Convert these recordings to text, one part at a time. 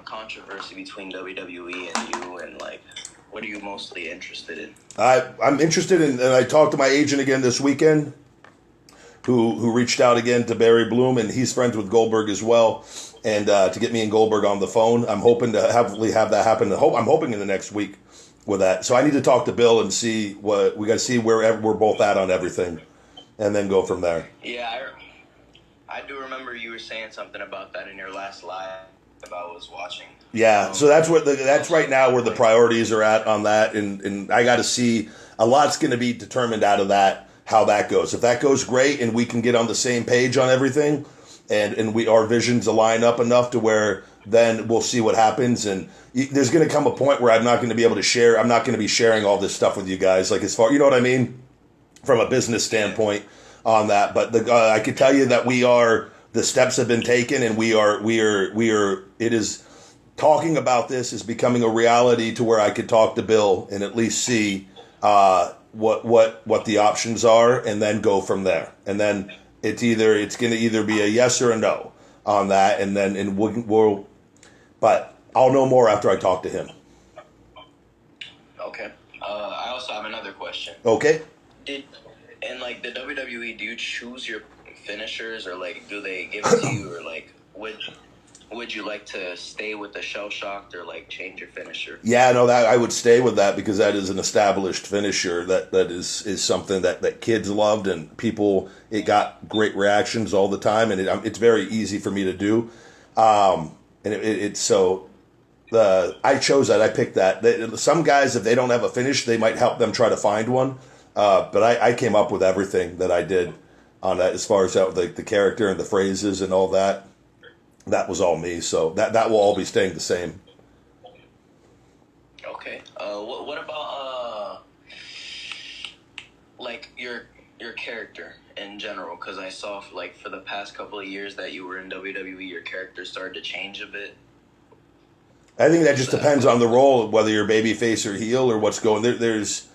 controversy between WWE and you, and like, what are you mostly interested in? I'm interested in, and I talked to my agent again this weekend, who reached out again to Barry Bloom, and he's friends with Goldberg as well, and to get me and Goldberg on the phone. I'm hoping to have that happen. I'm hoping in the next week with that. So I need to talk to Bill and see what we got to see where we're both at on everything, and then go from there. Yeah, I do remember you were saying something about that in your last live I was watching. Yeah, so that's that's right now where the priorities are at on that, and I got to see a lot's going to be determined out of that, how that goes. If that goes great and we can get on the same page on everything, and our visions align up enough to where then we'll see what happens. And there's going to come a point where I'm not going to be able to share. I'm not going to be sharing all this stuff with you guys, like as far, you know what I mean, from a business standpoint on that. But I can tell you that the steps have been taken, and we are. It is. Talking about this is becoming a reality to where I could talk to Bill and at least see what the options are, and then go from there. And then it's going to either be a yes or a no on that, and then we'll. But I'll know more after I talk to him. Okay. I also have another question. Okay. In like the WWE, do you choose your finishers, or like do they give it to you, or like would you like to stay with the shell shocked, or like change your finisher? Yeah, no, that I would stay with that, because that is an established finisher that is something that kids loved, and people, it got great reactions all the time, and it's very easy for me to do. And it's so I chose that. I picked that. Some guys, if they don't have a finish, they might help them try to find one. But I came up with everything that I did on that, as far as that, like the character and the phrases and all that. That was all me. So that will all be staying the same. Okay. What about like your character in general? Because I saw like for the past couple of years that you were in WWE, your character started to change a bit. I think that just depends on the role, whether you're babyface or heel, or what's going there. There's,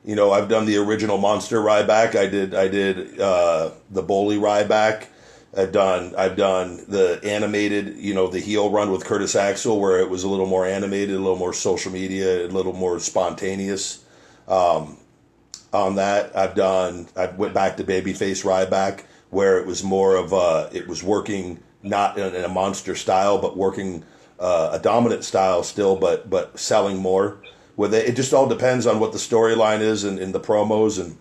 I've done the original Monster Ryback. I did the Bully Ryback. I've done the animated, the heel run with Curtis Axel, where it was a little more animated, a little more social media, a little more spontaneous. On that, I went back to babyface Ryback, where it was more of it was working not in a monster style, but working a dominant style still, but selling more. With it just all depends on what the storyline is and in the promos. And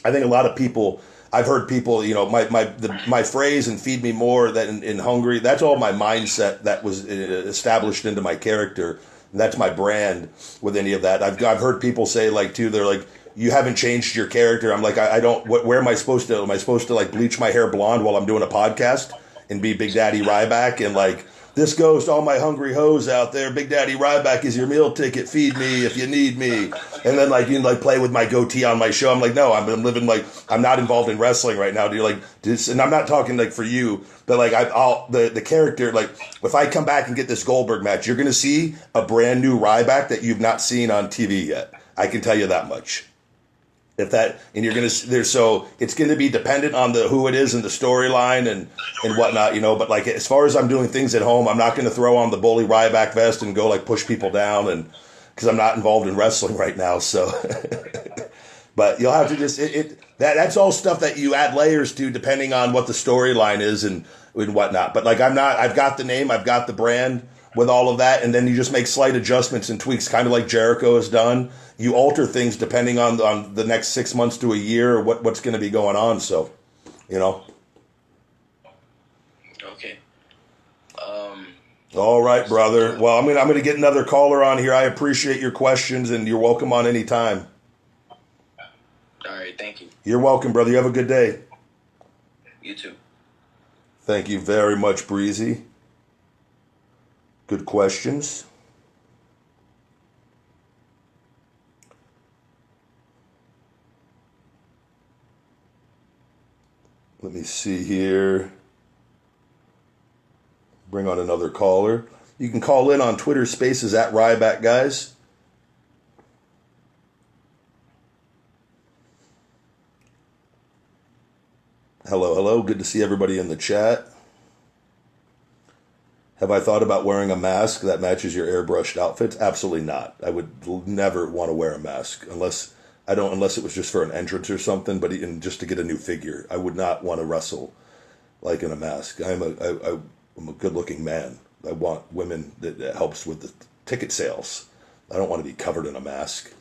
I think a lot of people, I've heard people, my phrase and feed me more that in Hungary, that's all my mindset that was established into my character. And that's my brand with any of that. I've heard people say they're like, you haven't changed your character. I'm like, I don't, where am I supposed to, like bleach my hair blonde while I'm doing a podcast and be Big Daddy Ryback? And like, this goes to all my hungry hoes out there. Big Daddy Ryback is your meal ticket. Feed me if you need me. And then play with my goatee on my show. I'm like, no, I'm living I'm not involved in wrestling right now. And I'm not talking for you, but the character, if I come back and get this Goldberg match, you're going to see a brand new Ryback that you've not seen on TV yet. I can tell you that much. So it's going to be dependent on who it is and the storyline and whatnot, but as far as I'm doing things at home, I'm not going to throw on the Bully Ryback vest and go push people down, and because I'm not involved in wrestling right now. So, but you'll have to that's all stuff that you add layers to depending on what the storyline is and whatnot. But I've got the name, I've got the brand with all of that, and then you just make slight adjustments and tweaks, kind of like Jericho has done. You alter things depending on the next 6 months to a year, or what's going to be going on. So, Okay. All right, brother. Well, I'm going to get another caller on here. I appreciate your questions, and you're welcome on any time. All right. Thank you. You're welcome, brother. You have a good day. You too. Thank you very much, Breezy. Good questions. Let me see here. Bring on another caller. You can call in on Twitter Spaces at Ryback, guys. Hello. Good to see everybody in the chat. Have I thought about wearing a mask that matches your airbrushed outfits? Absolutely not. I would never want to wear a mask unless it was just for an entrance or something. But even just to get a new figure, I would not want to wrestle like in a mask. I'm a good-looking man. I want women that helps with the ticket sales. I don't want to be covered in a mask.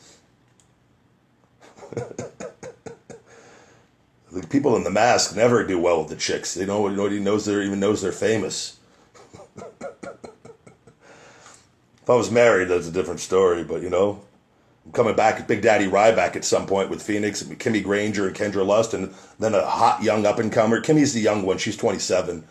The people in the mask never do well with the chicks. Nobody knows they're famous. If I was married, that's a different story. But I'm coming back, Big Daddy Ryback at some point with Phoenix, and Kimmy Granger and Kendra Lust, and then a hot young up and comer. Kimmy's the young one; she's 27.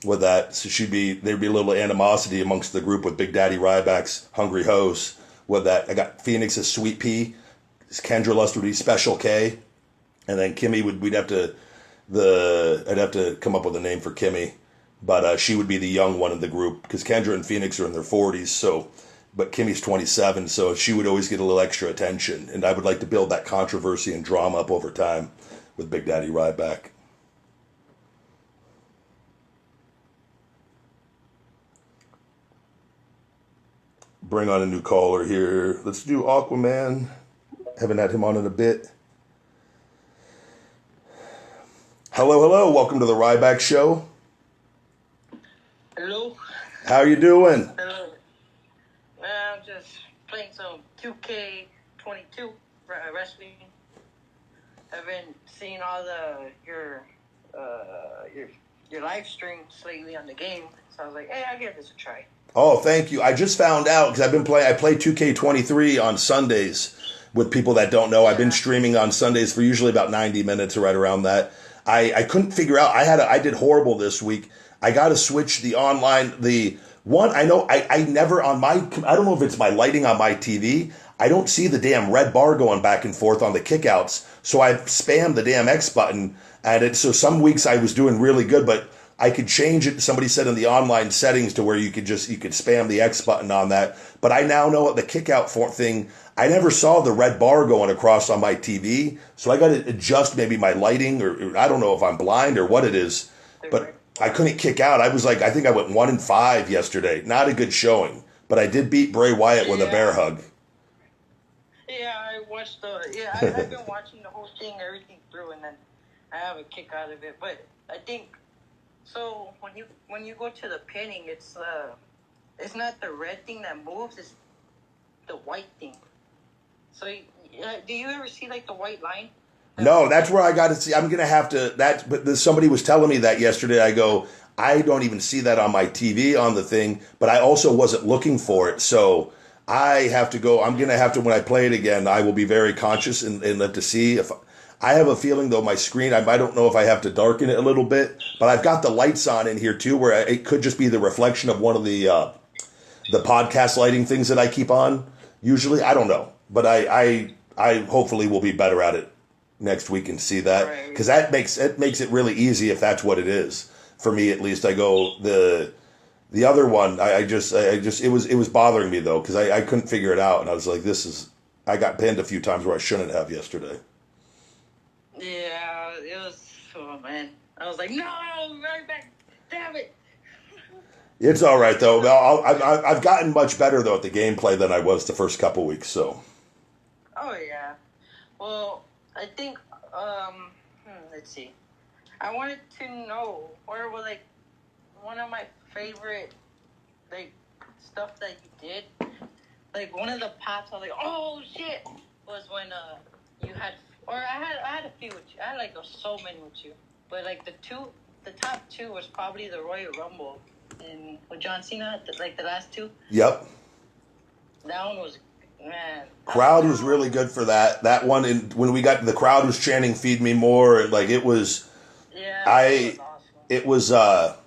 With that, so there'd be a little animosity amongst the group with Big Daddy Ryback's Hungry Hose. With that, I got Phoenix as Sweet Pea, Kendra Lust would be Special K. And then Kimmy I'd have to come up with a name for Kimmy, but she would be the young one in the group because Kendra and Phoenix are in their 40s. So, but Kimmy's 27, so she would always get a little extra attention. And I would like to build that controversy and drama up over time with Big Daddy Ryback. Bring on a new caller here. Let's do Aquaman. Haven't had him on in a bit. Hello. Welcome to the Ryback Show. Hello. How you doing? Hello. I'm just playing some 2K22 wrestling. I've been seeing all your live streams lately on the game, so I was like, hey, I'll give this a try. Oh, thank you. I just found out because I play 2K23 on Sundays with people that don't know. I've been streaming on Sundays for usually about 90 minutes or right around that. I couldn't figure out. I did horrible this week. I got to switch the online. The one I know I never on my. I don't know if it's my lighting on my TV. I don't see the damn red bar going back and forth on the kickouts. So I spammed the damn X button, and so some weeks I was doing really good, but I could change it. Somebody said in the online settings to where you could spam the X button on that. But I now know what the kickout thing. I never saw the red bar going across on my TV, so I got to adjust maybe my lighting, or I don't know if I'm blind or what it is, but I couldn't kick out. I think I went 1-5 yesterday. Not a good showing, but I did beat Bray Wyatt with a bear hug. Yeah, I've been watching the whole thing, everything through, and then I have a kick out of it. But I think so when you go to the pinning, it's not the red thing that moves, it's the white thing. So, do you ever see like the white line? No, that's where I got to see. I'm gonna have to. But somebody was telling me that yesterday. I go, I don't even see that on my TV on the thing. But I also wasn't looking for it, so I have to go. I'm gonna have to when I play it again. I will be very conscious and let to see if. I have a feeling though my screen. I don't know if I have to darken it a little bit, but I've got the lights on in here too, where it could just be the reflection of one of the podcast lighting things that I keep on. Usually, I don't know. But I hopefully will be better at it next week and see that, because that makes it really easy if that's what it is for me, at least. I go the other one. I just it was bothering me though, because I couldn't figure it out, and I was like, I got pinned a few times where I shouldn't have yesterday. Yeah, it was. Oh man, I was like, no, right back, damn it. It's all right though. Well, I've gotten much better though at the gameplay than I was the first couple weeks. So. Oh yeah, well I think let's see. I wanted to know, or well, like one of my favorite like stuff that you did, like one of the pops. I was like, oh shit, was when you had, or I had a few with you. I had like so many with you, but like the top two was probably the Royal Rumble and with John Cena, like the last two. Yep. That one was. Man, crowd was really good for that. That one, when we got the crowd was chanting "Feed me more," and like it was. Yeah, it was awesome.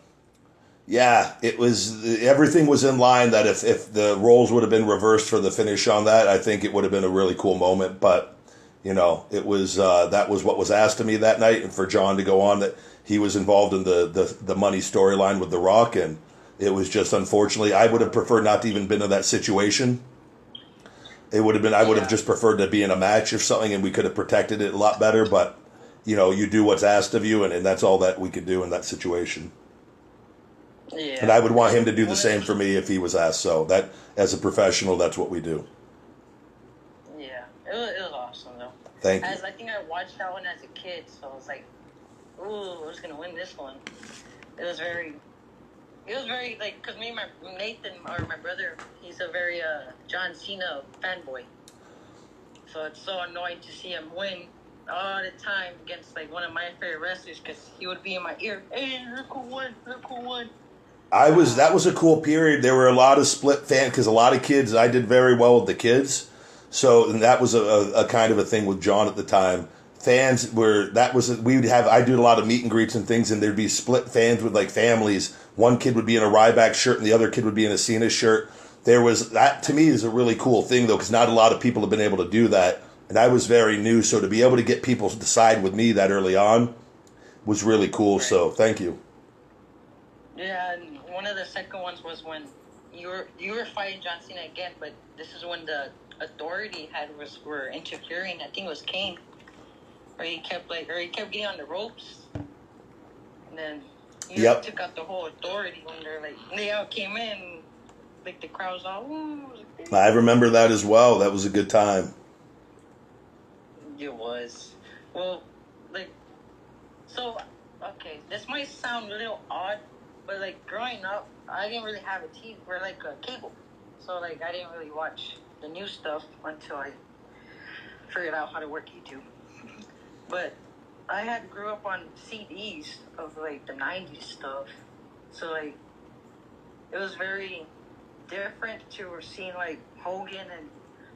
It was everything was in line. That if the roles would have been reversed for the finish on that, I think it would have been a really cool moment. But it was that was what was asked of me that night, and for John to go on that he was involved in the money storyline with The Rock, and it was just unfortunately I would have preferred not to even been in that situation. It would have been. I would have just preferred to be in a match or something, and we could have protected it a lot better. But you do what's asked of you, and that's all that we could do in that situation. Yeah. And I would want him to do the same for me if he was asked. So that, as a professional, that's what we do. Yeah, it was awesome though. Thank you. I think I watched that one as a kid, so I was like, ooh, who's gonna win this one? It was very like, cause me and my Nathan or my brother, he's a very John Cena fanboy. So it's so annoying to see him win all the time against like one of my favorite wrestlers, because he would be in my ear, hey, look who won, look who won. That was a cool period. There were a lot of split fans because a lot of kids. I did very well with the kids, so and that was a kind of a thing with John at the time. Fans were we would have. I do a lot of meet and greets and things, and there'd be split fans with like families. One kid would be in a Ryback shirt, and the other kid would be in a Cena shirt. There was that, to me, is a really cool thing though, because not a lot of people have been able to do that, and I was very new, so to be able to get people to side with me that early on was really cool. Right. So thank you. Yeah, and one of the second ones was when you were fighting John Cena again, but this is when the Authority were interfering. I think it was Kane, or he kept getting on the ropes, and then he took out the whole Authority when they all came in, like the crowd's all. Ooh. I remember that as well. That was a good time. It was. Well, okay, this might sound a little odd. But, like, growing up, I didn't really have a TV or, like, a cable. So, like, I didn't really watch the new stuff until I figured out how to work YouTube. But I grew up on CDs of, like, the 90s stuff. So, like, it was very different to seeing, like, Hogan and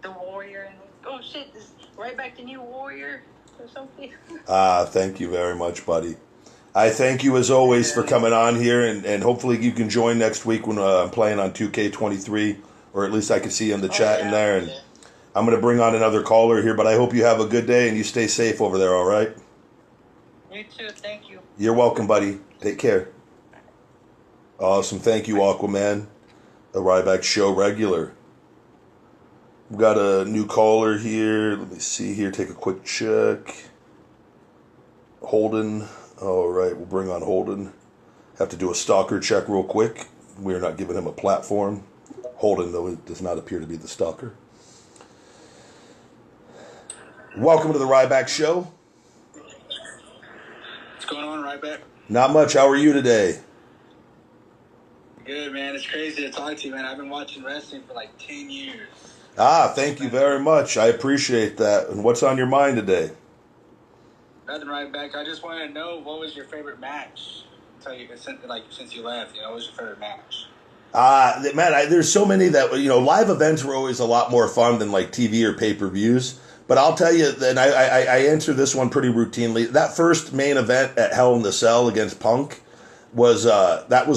the Warrior. And, oh, shit, this Ryback the new Warrior or something. Thank you very much, buddy. I thank you as always for coming on here, and hopefully you can join next week when I'm playing on 2K23, or at least I can see you in the chat in there. And I'm going to bring on another caller here, but I hope you have a good day and you stay safe over there, all right? You too, thank you. You're welcome, buddy. Take care. Awesome. Thank you, Aquaman, a Ryback Show regular. We've got a new caller here. Let me see here. Take a quick check. Holden. All right, we'll bring on Holden. Have to do a stalker check real quick. We're not giving him a platform. Holden, though, does not appear to be the stalker. Welcome to the Ryback Show. What's going on, Ryback? Not much. How are you today? Good, man. It's crazy to talk to you, man. I've been watching wrestling for like 10 years. Thank you very much. I appreciate that. And what's on your mind today? Nothing, Ryback. I just wanted to know, what was your favorite match? Since you left, what was your favorite match? Man, there's so many that, live events were always a lot more fun than like TV or pay-per-views. But I'll tell you, and I answer this one pretty routinely. That first main event at Hell in the Cell against Punk was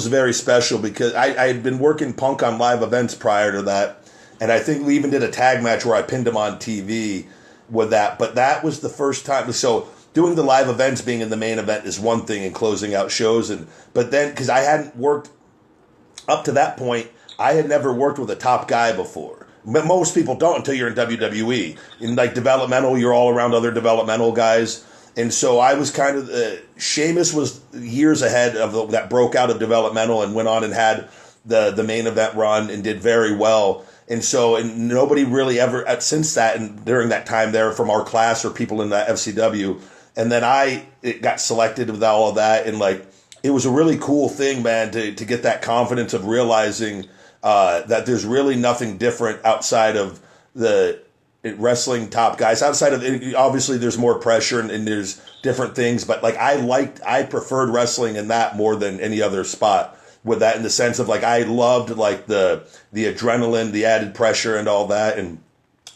very special because I had been working Punk on live events prior to that, and I think we even did a tag match where I pinned him on TV with that. But that was the first time. So doing the live events, being in the main event is one thing, and closing out shows, but then because I hadn't worked up to that point, I had never worked with a top guy before. But most people don't until you're in WWE. In like developmental, you're all around other developmental guys. And so I was kind of, Sheamus was years ahead of that, broke out of developmental and went on and had the main event run and did very well. And so, and nobody really ever, since that, and during that time there from our class or people in the FCW. And then it got selected with all of that. And like, it was a really cool thing, man, to get that confidence of realizing that there's really nothing different outside of the wrestling top guys. Outside of, obviously there's more pressure and there's different things, but like I preferred wrestling in that more than any other spot with that, in the sense of like I loved like the adrenaline, the added pressure and all that. And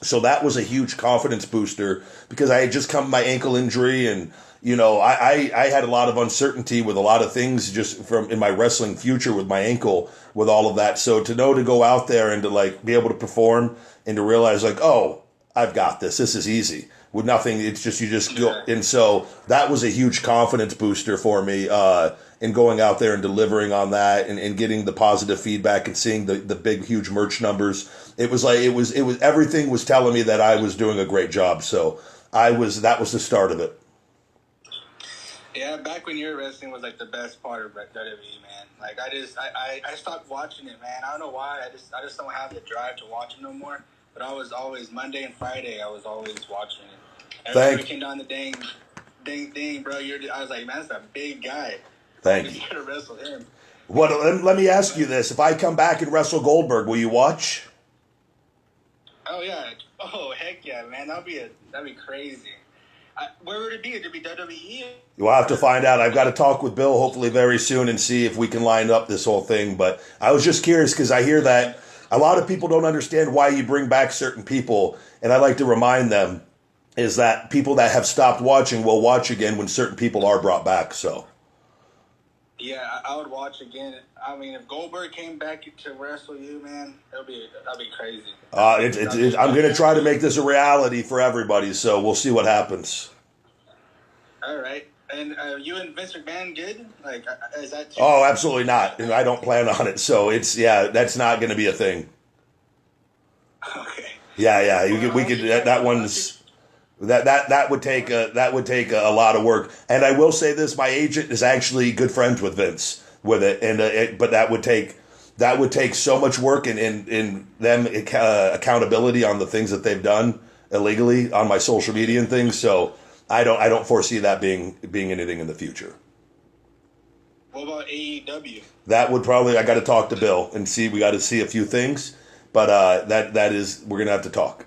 so that was a huge confidence booster because I had just come my ankle injury, and I had a lot of uncertainty with a lot of things just from in my wrestling future with my ankle, with all of that. So to go out there and to like be able to perform and to realize like, oh, I've got this. This is easy with nothing. It's just, you just go. And so that was a huge confidence booster for me in going out there and delivering on that and getting the positive feedback and seeing the big, huge merch numbers. It was like, it was everything was telling me that I was doing a great job. So that was the start of it. Yeah, back when you were wrestling was like the best part of WWE, man. Like I stopped watching it, man. I don't know why. I just don't have the drive to watch it no more. But I was always Monday and Friday. I was always watching it. Every time it came down the dang, bro. I was like, man, that's a big guy. Thank you. Should have wrestled him. Let me ask you this: if I come back and wrestle Goldberg, will you watch? Oh yeah. Oh heck yeah, man. That'd be crazy. Where would it be? Would it be WWE? You'll have to find out. I've got to talk with Bill hopefully very soon and see if we can line up this whole thing. But I was just curious because I hear that a lot of people don't understand why you bring back certain people, and I like to remind them is that people that have stopped watching will watch again when certain people are brought back. So. Yeah, I would watch again. I mean, if Goldberg came back to wrestle you, man, that'd be crazy. I'm going to try to make this a reality for everybody, so we'll see what happens. All right. And you and Vince McMahon good? Like, is that too? Oh, absolutely not. And I don't plan on it. So that's not going to be a thing. Okay. Yeah. We could. That one's. That would take a lot of work, and I will say this: my agent is actually good friends with Vince with it, and but that would take so much work and them accountability on the things that they've done illegally on my social media and things. So I don't foresee that being anything in the future. What about AEW? That would probably I got to talk to Bill and see. We got to see a few things, but that is we're gonna have to talk.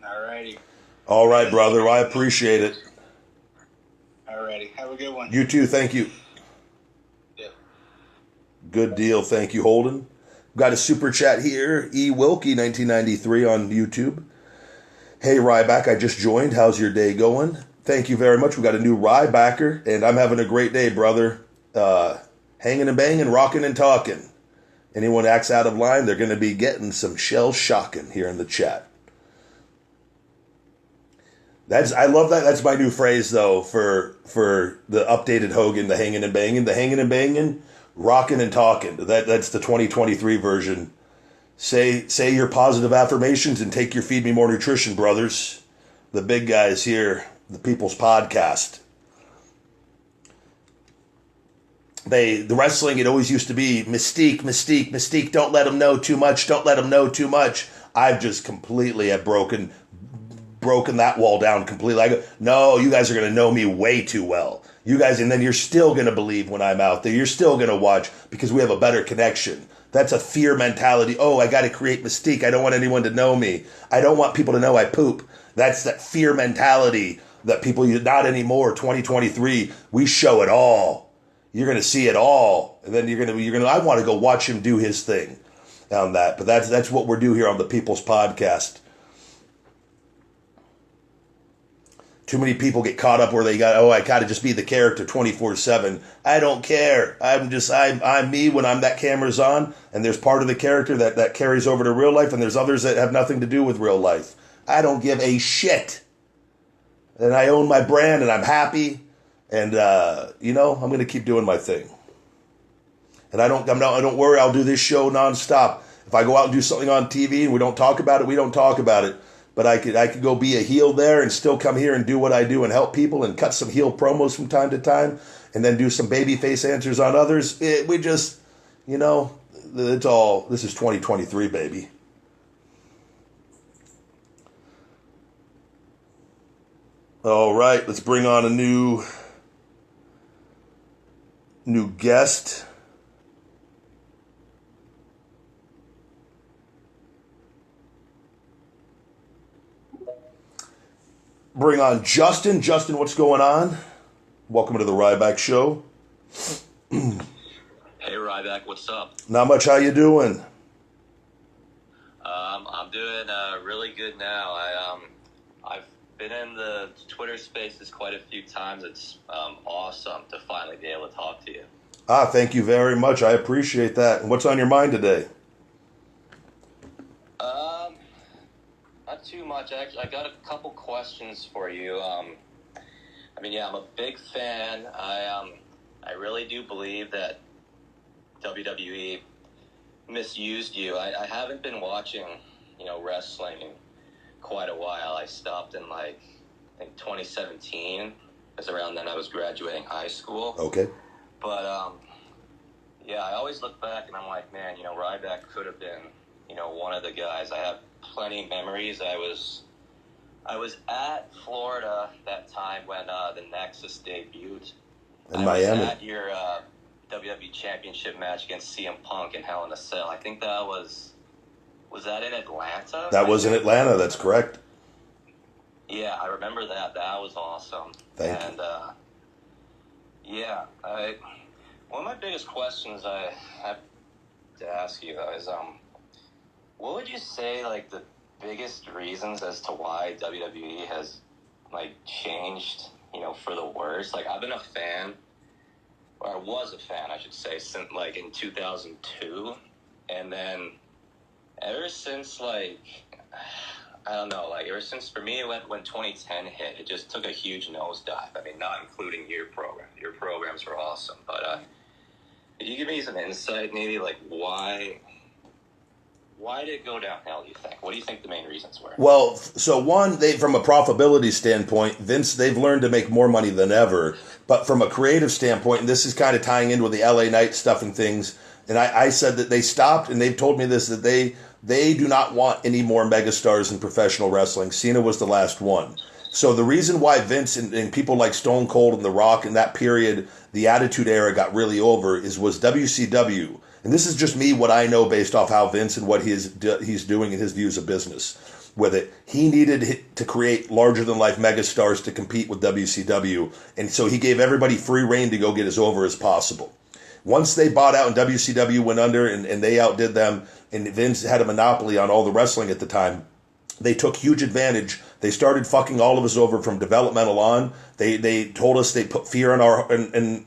Alrighty. All right, brother. I appreciate it. Alrighty. Have a good one. You too. Thank you. Yeah. Good deal. Thank you, Holden. Got a super chat here. E. Wilkie, 1993 on YouTube. Hey, Ryback. I just joined. How's your day going? Thank you very much. We got a new Rybacker, and I'm having a great day, brother. Hanging and banging, rocking and talking. Anyone acts out of line, they're going to be getting some shell shocking here in the chat. I love that. That's my new phrase though for the updated Hogan, the hanging and banging, rocking and talking. That's the 2023 version. Say your positive affirmations and take your Feed Me More Nutrition, brothers. The big guys here, the People's Podcast. The wrestling, it always used to be mystique. Don't let them know too much. I've just completely have broken that wall down completely. I go, no, you guys are going to know me way too well. You guys, and then you're still going to believe when I'm out there. You're still going to watch because we have a better connection. That's a fear mentality. Oh, I got to create mystique. I don't want anyone to know me. I don't want people to know I poop. That's that fear mentality that people use. Not anymore. 2023, we show it all. You're going to see it all. And then you're going to, I want to go watch him do his thing on that. But that's what we're doing here on the People's Podcast. Too many people get caught up where I got to just be the character 24/7. I don't care. I'm me when that camera's on, and there's part of the character that carries over to real life, and there's others that have nothing to do with real life. I don't give a shit. And I own my brand, and I'm happy, and I'm going to keep doing my thing. And I don't worry. I'll do this show nonstop. If I go out and do something on TV and we don't talk about it, we don't talk about it. But I could go be a heel there and still come here and do what I do and help people and cut some heel promos from time to time and then do some babyface answers on others. We just, it's all, this is 2023, baby. All right, let's bring on a new guest. Bring on Justin. Justin, what's going on? Welcome to the Ryback Show. Hey, Ryback, what's up? Not much. How you doing? I'm doing really good now. I've been in the Twitter Spaces quite a few times. It's awesome to finally be able to talk to you. Thank you very much. I appreciate that. And what's on your mind today? Not too much. Actually, I got a couple questions for you. I'm a big fan. I really do believe that WWE misused you. I haven't been watching, wrestling in quite a while. I stopped in 2017, because around then I was graduating high school. Okay. But yeah, I always look back and I'm like, man, Ryback could have been, one of the guys. I have plenty of memories. I was at Florida that time when the Nexus debuted. In Miami. Was at your WWE Championship match against CM Punk in Hell in a Cell. I think that was that in Atlanta? That was in Atlanta. That's correct. Yeah, I remember that. That was awesome. Thank you. And yeah, one of my biggest questions I have to ask you though is what would you say like the biggest reasons as to why WWE has like changed, for the worse? Like I've been a fan, or I was a fan, I should say, since like in 2002, and then ever since like I don't know, like ever since for me when 2010 hit, it just took a huge nosedive. I mean, not including your program. Your programs were awesome, but could you give me some insight, maybe like why did it go downhill, do you think? What do you think the main reasons were? Well, so one, from a profitability standpoint, Vince, they've learned to make more money than ever. But from a creative standpoint, and this is kind of tying in with the LA Knight stuff and things, and I said that they stopped, and they've told me this, that they do not want any more megastars in professional wrestling. Cena was the last one. So the reason why Vince and people like Stone Cold and The Rock in that period, the Attitude Era got really over, was WCW. And this is just me, what I know based off how Vince and what he's doing in his views of business with it. He needed to create larger-than-life megastars to compete with WCW. And so he gave everybody free reign to go get as over as possible. Once they bought out and WCW went under and they outdid them, and Vince had a monopoly on all the wrestling at the time, they took huge advantage. They started fucking all of us over from developmental on. They told us, they put fear in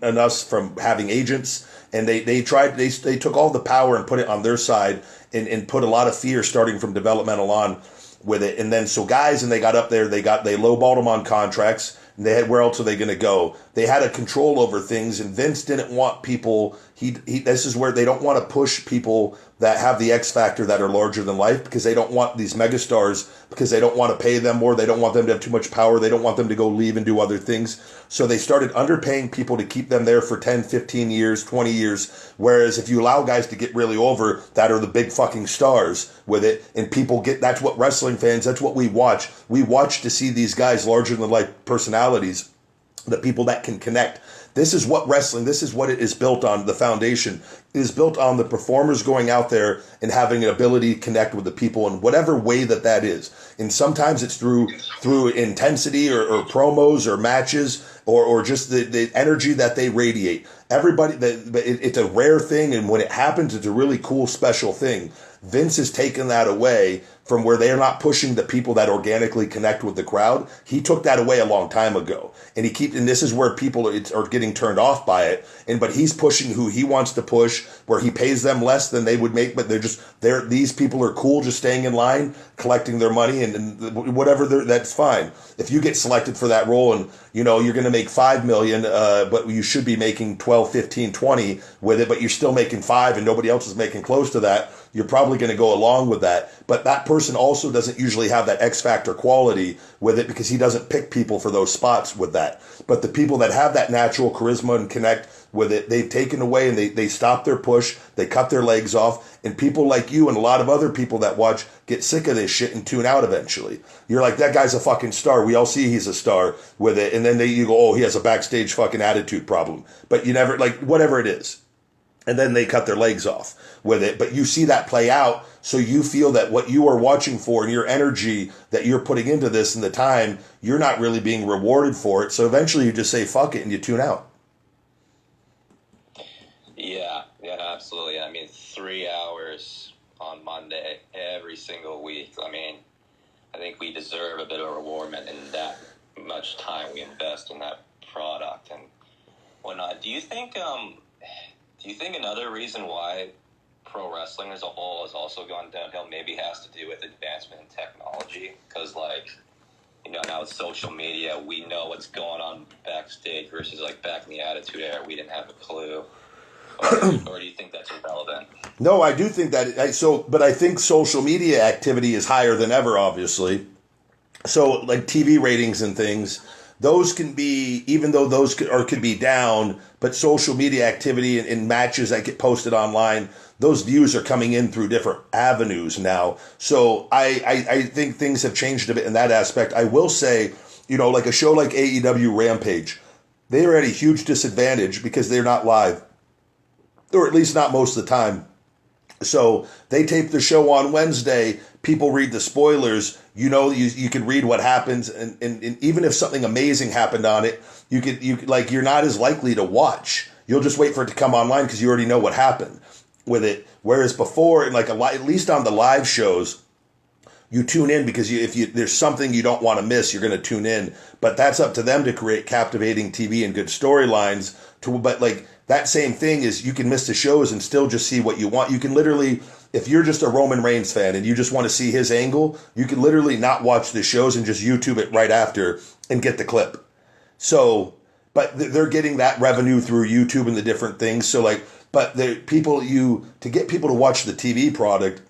us from having agents. And they took all the power and put it on their side and put a lot of fear starting from developmental on with it. And then so guys, and they got up there, they lowballed them on contracts. And they had, where else are they going to go? They had a control over things, and Vince didn't want people. This is where they don't want to push people that have the X factor that are larger than life, because they don't want these megastars, because they don't want to pay them more. They don't want them to have too much power. They don't want them to go leave and do other things. So they started underpaying people to keep them there for 10, 15 years, 20 years. Whereas if you allow guys to get really over that are the big fucking stars with it, and people that's what wrestling fans, that's what we watch. We watch to see these guys larger than life personalities, the people that can connect. This is what wrestling, this is what it is built on. The foundation is built on the performers going out there and having an ability to connect with the people in whatever way that is. And sometimes it's through intensity or promos or matches or just the energy that they radiate. Everybody, it's a rare thing, and when it happens, it's a really cool, special thing. Vince has taken that away from where they're not pushing the people that organically connect with the crowd. He took that away a long time ago, and and this is where people are getting turned off by it. But he's pushing who he wants to push, where he pays them less than they would make, but these people are cool, just staying in line, collecting their money, and whatever. That's fine. If you get selected for that role, and you're going to make $5 million, but you should be making 12, 15, 20 with it, but you're still making 5, and nobody else is making close to that. You're probably going to go along with that. But that person also doesn't usually have that X factor quality with it, because he doesn't pick people for those spots with that. But the people that have that natural charisma and connect with it, they've taken away, and they stop their push. They cut their legs off. And people like you and a lot of other people that watch get sick of this shit and tune out eventually. You're like, that guy's a fucking star. We all see he's a star with it. And then you go, oh, he has a backstage fucking attitude problem. But you never, like, whatever it is. And then they cut their legs off with it. But you see that play out, so you feel that what you are watching for and your energy that you're putting into this and the time, you're not really being rewarded for it. So eventually you just say, fuck it, and you tune out. Yeah, absolutely. I mean, 3 hours on Monday every single week. I mean, I think we deserve a bit of a reward in that much time we invest in that product and whatnot. Do you think another reason why pro wrestling as a whole has also gone downhill maybe has to do with advancement in technology? Because, now with social media, we know what's going on backstage versus, back in the Attitude Era, we didn't have a clue. Or do you think that's irrelevant? No, I do think that. But I think social media activity is higher than ever, obviously. So, TV ratings and things, those can be, even though those could be down, but social media activity and matches that get posted online, those views are coming in through different avenues now. So I think things have changed a bit in that aspect. I will say, like a show like AEW Rampage, they are at a huge disadvantage because they're not live, or at least not most of the time. So they tape the show on Wednesday. People read the spoilers. You can read what happens, and even if something amazing happened on it, you're not as likely to watch. You'll just wait for it to come online because you already know what happened with it. Whereas before, at least on the live shows, you tune in because if there's something you don't want to miss, you're going to tune in. But that's up to them to create captivating TV and good storylines. But that same thing is, you can miss the shows and still just see what you want. You can literally, if you're just a Roman Reigns fan and you just want to see his angle, you can literally not watch the shows and just YouTube it right after and get the clip. So, but they're getting that revenue through YouTube and the different things. So but to get people to watch the TV product,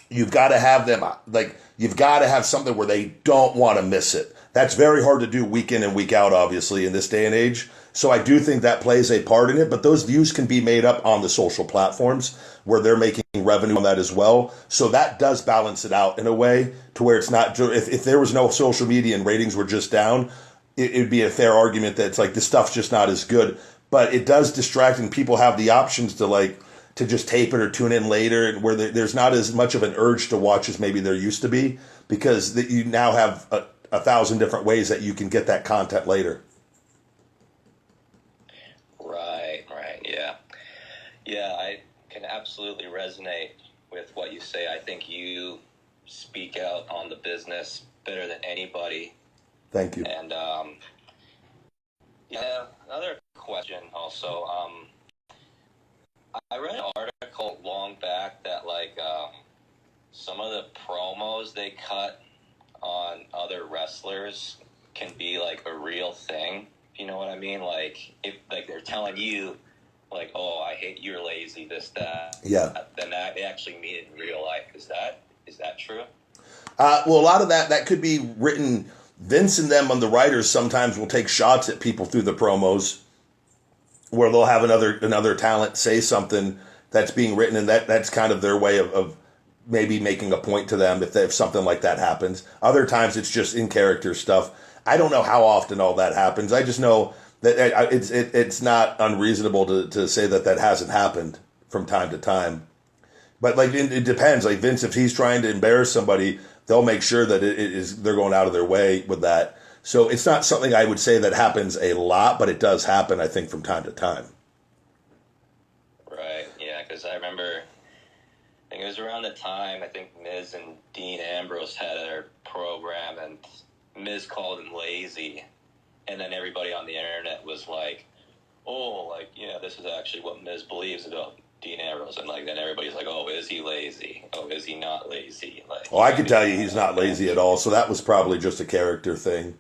you've got to have them, you've got to have something where they don't want to miss it. That's very hard to do week in and week out, obviously, in this day and age. So I do think that plays a part in it, but those views can be made up on the social platforms where they're making revenue on that as well. So that does balance it out in a way to where it's not, if there was no social media and ratings were just down, it'd be a fair argument that it's this stuff's just not as good. But it does distract, and people have the options to just tape it or tune in later, and where there's not as much of an urge to watch as maybe there used to be, because you now have 1,000 different ways that you can get that content later. Right, yeah, I can absolutely resonate with what you say. I think you speak out on the business better than anybody. Thank you. And another question also. I read an article long back that some of the promos they cut on other wrestlers can be a real thing. You know what I mean? If they're telling you, oh, I hate you're lazy, this, that. Yeah. Then that they actually mean it in real life. Is that true? Well, a lot of that could be written. Vince and them on the writers sometimes will take shots at people through the promos, where they'll have another talent say something that's being written, and that's kind of their way of maybe making a point to them if something like that happens. Other times it's just in character stuff. I don't know how often all that happens. I just know that it's not unreasonable to say that hasn't happened from time to time. But it depends. Vince, if he's trying to embarrass somebody, they'll make sure that they're going out of their way with that. So it's not something I would say that happens a lot, but it does happen, I think, from time to time. Right, yeah, because I remember, I think it was around the time, I think Miz and Dean Ambrose had their program, and Miz called him lazy, and then everybody on the internet was this is actually what Miz believes about Dean Ambrose, and then everybody's oh, is he lazy? Oh, is he not lazy? I could tell you he's not lazy at all, so that was probably just a character thing.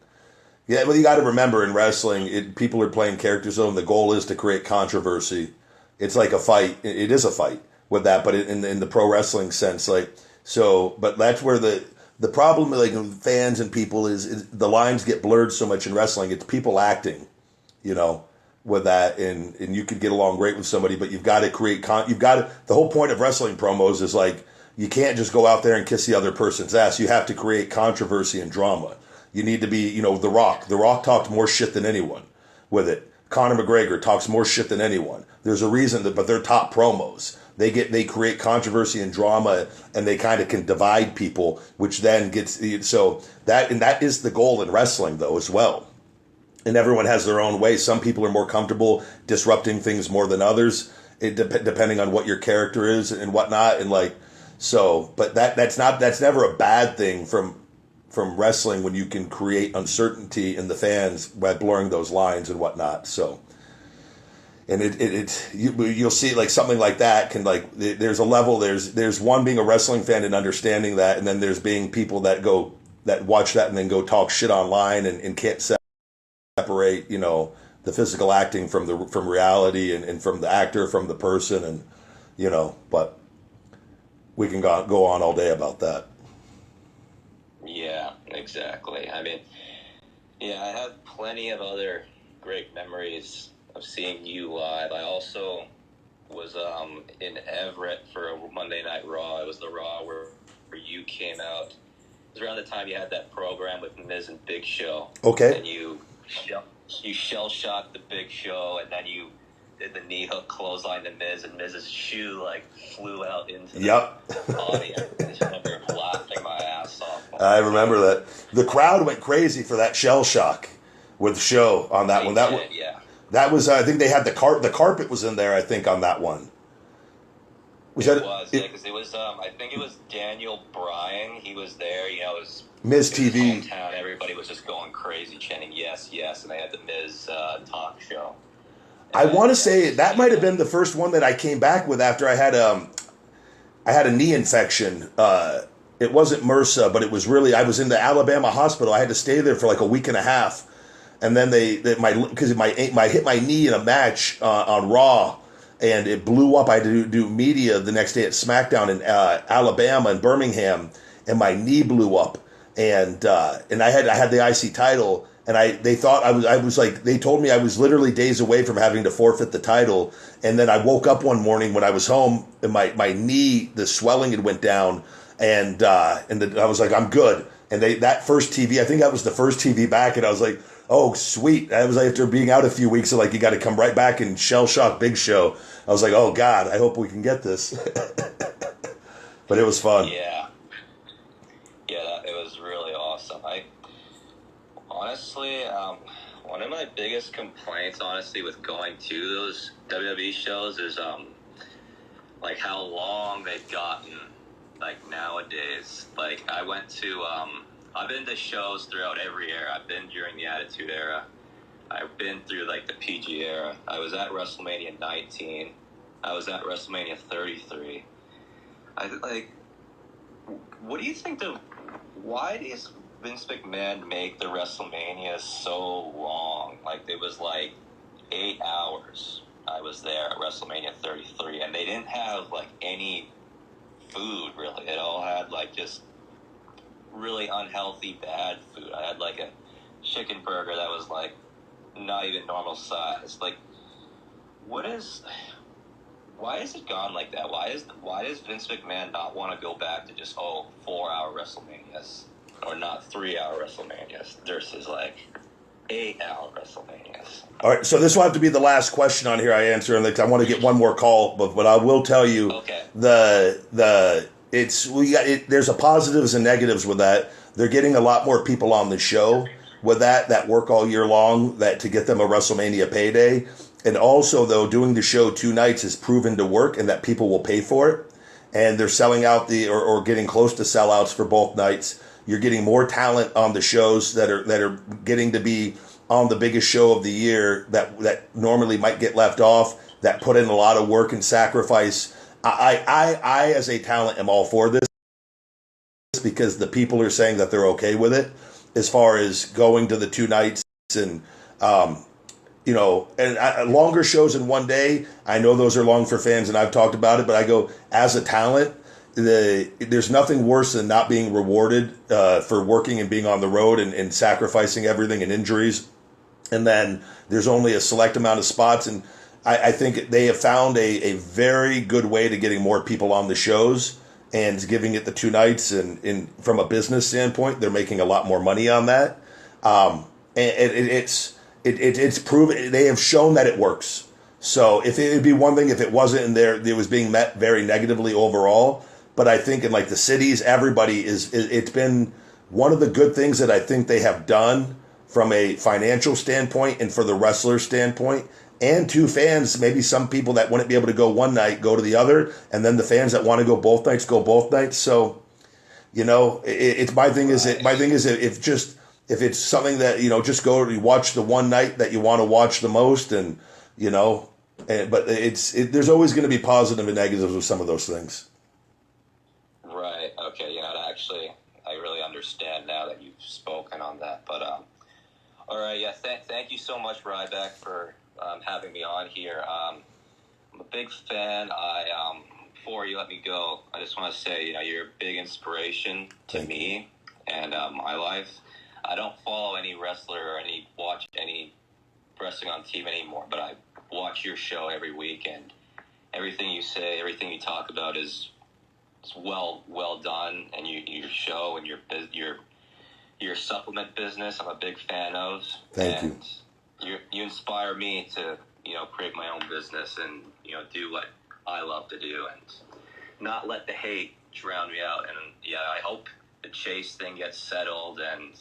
Yeah, well, you got to remember, in wrestling, people are playing characters, and the goal is to create controversy. It's like a fight. It is a fight with that, but in the pro wrestling sense, but that's where the problem, fans and people, is the lines get blurred so much in wrestling. It's people acting, with that, and you could get along great with somebody, but you've got to create the whole point of wrestling promos is you can't just go out there and kiss the other person's ass. You have to create controversy and drama. You need to be, The Rock. The Rock talked more shit than anyone with it. Conor McGregor talks more shit than anyone. There's a reason but they're top promos. They create controversy and drama, and they kind of can divide people, which then gets, that is the goal in wrestling though as well. And everyone has their own way. Some people are more comfortable disrupting things more than others, depending on what your character is and whatnot. And but that's never a bad thing from wrestling, when you can create uncertainty in the fans by blurring those lines and whatnot. So, and you'll see something like that can there's a level, there's one being a wrestling fan and understanding that, and then there's being people that watch that and then go talk shit online and can't separate the physical acting from reality, and from the actor from the person, and but we can go on all day about that. Yeah, exactly. I mean, Yeah, I have plenty of other great memories of seeing you live. I also was in Everett for a Monday Night Raw. It was the Raw where you came out. It was around the time you had that program with Miz and Big Show. Okay. And you shell shocked the Big Show, and then you did the knee hook clothesline to Miz, and Miz's shoe like flew out into the audience. I just remember laughing my ass off. I remember that. The crowd went crazy for that shell shock with the show on that one. That was I think they had the carpet was in there, I think, on that one. Because it was I think it was Daniel Bryan. He was there. You know, it was Miz TV. Hometown. Everybody was just going crazy, chanting yes, yes, and they had the Miz talk show. I want to say that might have been the first one that I came back with after I had a knee infection. It wasn't MRSA, but it was really, I was in the Alabama hospital. I had to stay there for like a week and a half, and then because I hit my knee in a match on Raw, and it blew up. I had to do media the next day at SmackDown in Alabama and Birmingham, and my knee blew up, and I had the IC title. And they thought I was like, they told me I was literally days away from having to forfeit the title. And then I woke up one morning when I was home, and my knee, the swelling had went down, and I was like, I'm good. And that first TV, I think that was the first TV back, and I was like, oh, sweet. I was like, after being out a few weeks, so like, you got to come right back and shell shock Big Show. I was like, oh God, I hope we can get this. But it was fun. Yeah, it was really awesome. Honestly, one of my biggest complaints, honestly, with going to those WWE shows is, like, how long they've gotten, like, nowadays. Like, I've been to shows throughout every era. I've been during the Attitude Era. I've been through, like, the PG era. I was at WrestleMania 19. I was at WrestleMania 33. What do you think why does Vince McMahon make the WrestleMania so long? Like, it was like 8 hours. I was there at WrestleMania 33, and they didn't have like any food really. It all had like just really unhealthy, bad food. I had like a chicken burger that was like not even normal size. Like, why is it gone like that? Why does Vince McMahon not want to go back to just 4-hour WrestleManias? Or not 3-hour WrestleManias versus like 8-hour WrestleManias. All right, so this will have to be the last question on here I answer, and I want to get one more call, but I will tell you, okay. There's a positives and negatives with that. They're getting a lot more people on the show with that work all year long to get them a WrestleMania payday, and also though doing the show 2 nights has proven to work and that people will pay for it, and they're selling out or getting close to sellouts for both nights. You're getting more talent on the shows that are getting to be on the biggest show of the year that normally might get left off, that put in a lot of work and sacrifice. I as a talent am all for this because the people are saying that they're okay with it as far as going to the 2 nights and longer shows in one day. I know those are long for fans and I've talked about it, but I go as a talent, there's nothing worse than not being rewarded for working and being on the road and sacrificing everything and injuries. And then there's only a select amount of spots. And I think they have found a very good way to getting more people on the shows and giving it the 2 nights. And from a business standpoint, they're making a lot more money on that. And it's proven, they have shown that it works. So if it would be one thing if it wasn't in there, it was being met very negatively overall. But I think in like the cities, it's been one of the good things that I think they have done from a financial standpoint and for the wrestler standpoint, and to fans, maybe some people that wouldn't be able to go one night, go to the other, and then the fans that want to go both nights, go both nights. So, my thing is if it's something that, just go to watch the one night that you want to watch the most but there's always going to be positive and negatives with some of those things. Right. Okay. Actually, I really understand now that you've spoken on that. But all right. Yeah. Thank you so much, Ryback, for having me on here. I'm a big fan. Before you let me go, I just want to say, you're a big inspiration to me and my life. I don't follow any wrestler or watch any wrestling on TV anymore, but I watch your show every week, and everything you say, everything you talk about is well done, and your show and your supplement business, I'm a big fan of. Thank you. You inspire me to, create my own business and, do what I love to do and not let the hate drown me out. And yeah, I hope the Chase thing gets settled and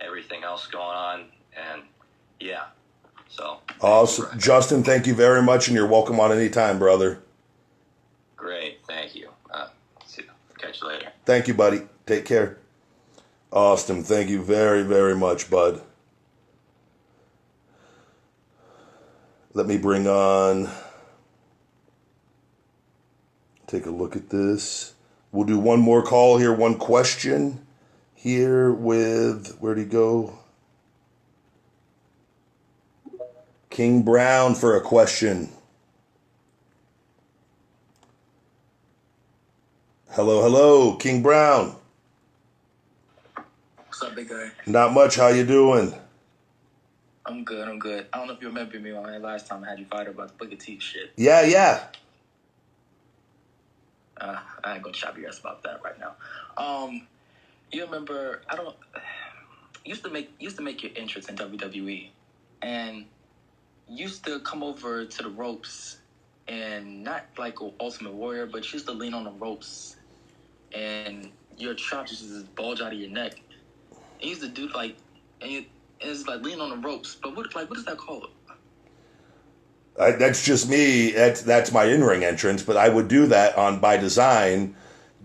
everything else going on. And yeah, so. Awesome. Justin, thank you very much, and you're welcome on any time, brother. Great. Thank you. Catch you later. Thank you, buddy. Take care. Austin, thank you very, very much, bud. Let me bring on, take a look at this. We'll do one more call here, one question here with, where'd he go? King Brown for a question. Hello, King Brown. What's up, big guy? Not much. How you doing? I'm good. I don't know if you remember me on last time I had you fired about the Booker T shit. Yeah. I ain't gonna chop your ass about that right now. You remember? Used to make your entrance in WWE, and used to come over to the ropes, and not like an Ultimate Warrior, but you used to lean on the ropes, and your chops just bulge out of your neck. And you used to do it's like lean on the ropes, but what is that called? That's just me. That's my in-ring entrance, but I would do that by design.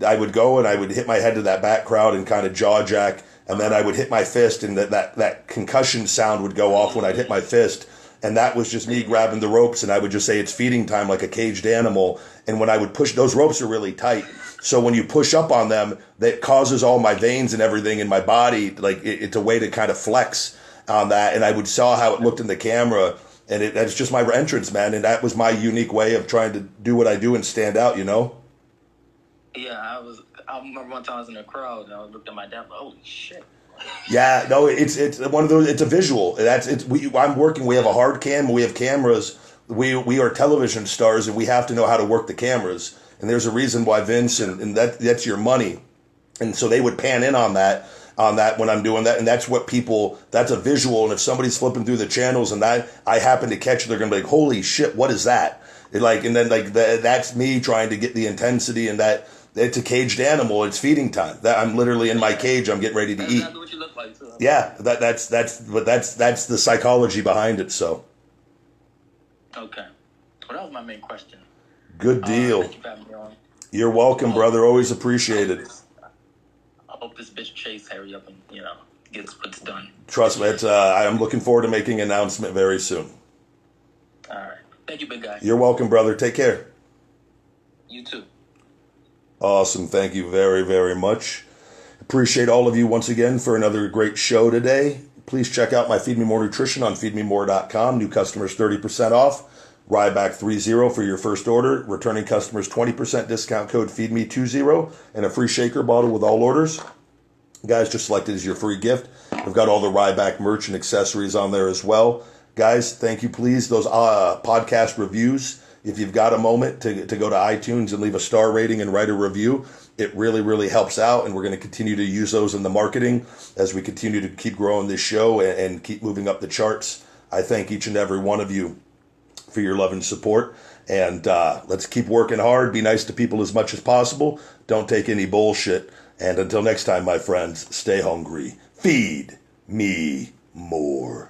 I would go and I would hit my head to that back crowd and kind of jaw jack, and then I would hit my fist, and that concussion sound would go off when I'd hit my fist. And that was just me grabbing the ropes, and I would just say it's feeding time like a caged animal. And when I would push, those ropes are really tight. So when you push up on them, that causes all my veins and everything in my body, like it's a way to kind of flex on that. And I would saw how it looked in the camera, and that's just my entrance, man. And that was my unique way of trying to do what I do and stand out, Yeah, I remember one time I was in the crowd, and I looked at my dad like, holy shit. Yeah, no, it's one of those. It's a visual. I'm working. We have a hard cam. We have cameras. We are television stars, and we have to know how to work the cameras. And there's a reason why Vince and that's your money. And so they would pan in on that when I'm doing that, and that's a visual. And if somebody's flipping through the channels and that I happen to catch, they're gonna be like, holy shit, what is that? That's me trying to get the intensity, and that. It's a caged animal. It's feeding time. I'm literally in my cage. I'm getting ready to eat. That's what you look like too. Yeah, that's the psychology behind it. So. Okay, well, that was my main question. Good deal. Thank you for having me on. You're welcome, brother. Always appreciate it. I hope this bitch Chase hurry up and gets what's done. Trust me. I'm looking forward to making an announcement very soon. All right. Thank you, big guy. You're welcome, brother. Take care. You too. Awesome. Thank you very, very much. Appreciate all of you once again for another great show today. Please check out my Feed Me More Nutrition on feedmemore.com. New customers 30% off. Ryback 30 for your first order. Returning customers 20% discount code FeedMe20 and a free shaker bottle with all orders. Guys, just selected as your free gift. We've got all the Ryback merch and accessories on there as well. Guys, thank you, please. Those podcast reviews. If you've got a moment to go to iTunes and leave a star rating and write a review, it really, really helps out. And we're going to continue to use those in the marketing as we continue to keep growing this show and keep moving up the charts. I thank each and every one of you for your love and support. And let's keep working hard. Be nice to people as much as possible. Don't take any bullshit. And until next time, my friends, stay hungry. Feed me more.